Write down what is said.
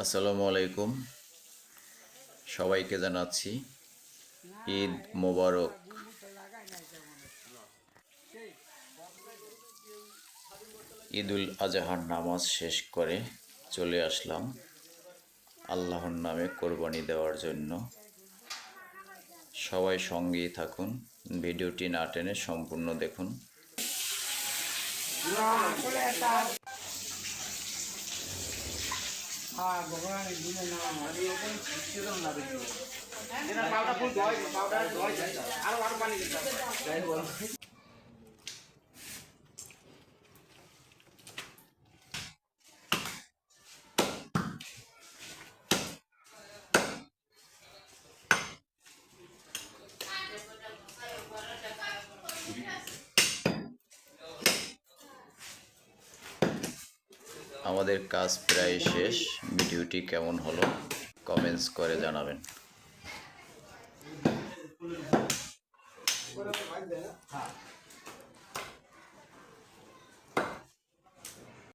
আসসালামু আলাইকুম। সবাইকে জানাচ্ছি ঈদ মোবারক। ঈদুল আজহার নামাজ শেষ করে চলে আসলাম আল্লাহর নামে কোরবানি দেওয়ার জন্য। সবাই সঙ্গেই থাকুন, ভিডিওটি না টেনে সম্পূর্ণ দেখুন। আমাদের কাজ প্রায় শেষ। ভিডিওটি কেমন হলো কমেন্টস করে জানাবেন।